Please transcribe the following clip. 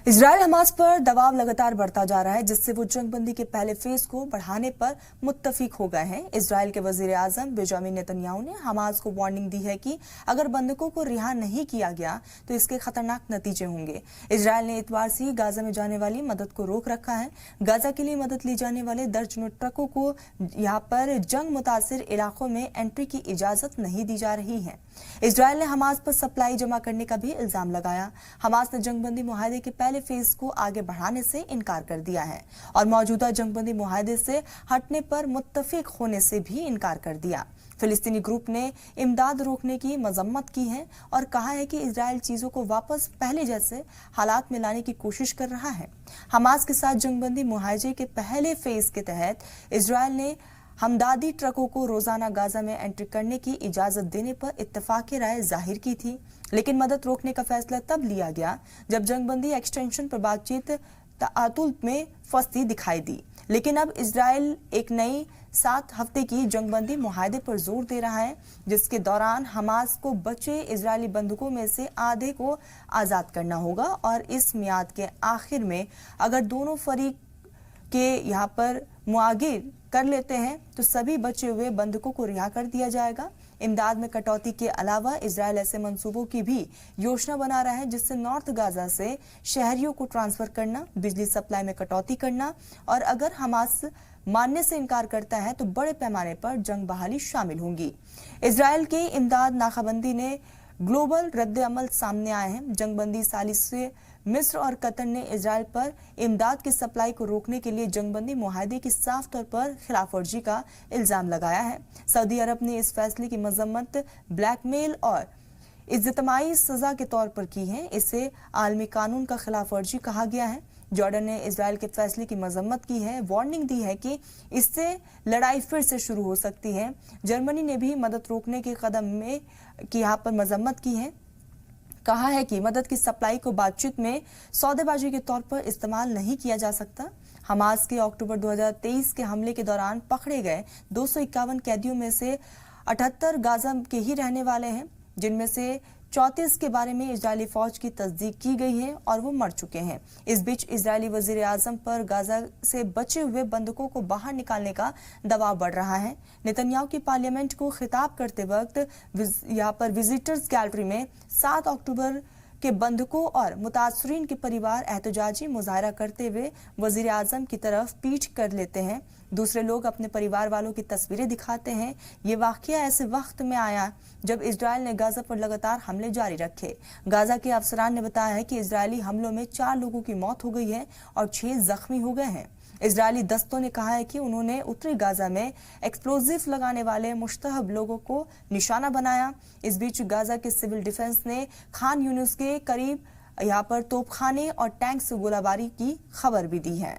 Israel Hamas पर दबाव लगातार बढ़ता जा रहा है, जिससे वो जंगबंदी के पहले फेज को बढ़ाने पर मुत्तफिक हो गए हैं। इजराइल के वजीर आजम बेंजामिन नेतन्याहू ने हमास को वार्निंग दी है कि अगर बंधकों को रिहा नहीं किया गया तो इसके खतरनाक नतीजे होंगे। इजराइल ने इतवार से ही गाजा में जाने वाली मदद को रोक रखा है। गाजा के लिए मदद ली जाने वाले दर्जनों ट्रकों को यहाँ पर जंग मुतासिर इलाकों में एंट्री की इजाजत नहीं दी जा रही है। इजराइल ने हमास पर सप्लाई जमा करने का भी इल्जाम लगाया। हमास ने जंगबंदी मुआहदे के पहले फेज को आगे बढ़ाने से इनकार कर दिया है और मौजूदा जंगबंदी मुआहदे से हटने पर मुत्तफिक होने से भी इनकार कर दिया। फिलिस्तीनी ग्रुप ने इमदाद रोकने की मजम्मत की है और कहा है कि इजराइल चीजों को वापस पहले जैसे हालात में लाने की कोशिश कर रहा है। हमास के साथ जंगबंदी मुआहदे के पहले फेज के तहत इजराइल ने हमदादी ट्रकों को रोजाना गाजा में एंट्री करने की इजाजत देने पर इत्तेफाकी राय जाहिर की थी, लेकिन मदद रोकने का फैसला तब लिया गया जब जंगबंदी एक्सटेंशन पर बातचीत तातुल में फंसती दिखाई दी। लेकिन अब इजराइल एक नई 7 हफ्ते की जंगबंदी मुआहदे पर जोर दे रहा है, जिसके दौरान हमास को बचे इजरायली बंधकों में से आधे को आजाद करना होगा और इस मियाद के आखिर में अगर दोनों फरीक के यहाँ पर मुआगिर कर लेते हैं तो सभी बचे हुए बंधकों को रिहा कर दिया जाएगा। इमदाद में कटौती के अलावा इजराइल ऐसे मंसूबों की भी योजना बना रहा है जिससे नॉर्थ गाजा से शहरियों को ट्रांसफर करना, बिजली सप्लाई में कटौती करना और अगर हमास मानने से इनकार करता है तो बड़े पैमाने पर जंग बहाली शामिल होंगी। इजराइल की इमदाद नाकाबंदी ने ग्लोबल रद्द अमल सामने आए हैं। जंगबंदी सालिस से मिस्र और कतर ने इजराइल पर इमदाद की सप्लाई को रोकने के लिए जंगबंदी मुआहदे की साफ तौर पर खिलाफवर्जी का इल्जाम लगाया है। सऊदी अरब ने इस फैसले की मजम्मत ब्लैकमेल और इज्तिमाई सजा के तौर पर की है। इसे आलमी कानून का खिलाफवर्जी कहा गया है। जॉर्डन ने इजराइल के फैसले की मजम्मत की है, वार्निंग दी है कि इससे लड़ाई फिर से शुरू हो सकती है। जर्मनी ने भी मदद रोकने के कदम में की यहाँ पर मजम्मत की है, कहा है कि मदद की सप्लाई को बातचीत में सौदेबाजी के तौर पर इस्तेमाल नहीं किया जा सकता। हमास के अक्टूबर 2023 के हमले के दौरान पकड़े गए 251 कैदियों में से 78 गाजा के ही रहने वाले हैं, जिनमें से 34 के बारे में इजरायली फौज की तस्दीक की गई है और वो मर चुके हैं। इस बीच इजरायली वजीर आजम पर गाजा से बचे हुए बंधकों को बाहर निकालने का दबाव बढ़ रहा है। नेतन्याहू की पार्लियामेंट को खिताब करते वक्त यहाँ पर विजिटर्स गैलरी में 7 अक्टूबर के बंधकों और मुतासरीन के परिवार एहतजाजी मुजाहरा करते हुए वजीर आजम की तरफ पीठ कर लेते हैं। दूसरे लोग अपने परिवार वालों की तस्वीरें दिखाते हैं। ये वाकया ऐसे वक्त में आया जब इजराइल ने गाजा पर लगातार हमले जारी रखे। गाजा के अफसरान ने बताया है कि इजरायली हमलों में 4 लोगों की मौत हो गई है और 6 जख्मी हो गए हैं। इजरायली दस्तों ने कहा है कि उन्होंने उत्तरी गाजा में एक्सप्लोजिव लगाने वाले मुश्तहब लोगों को निशाना बनाया। इस बीच गाजा के सिविल डिफेंस ने खान यूनिस के करीब यहाँ पर तोपखाने और टैंक से गोलाबारी की खबर भी दी है।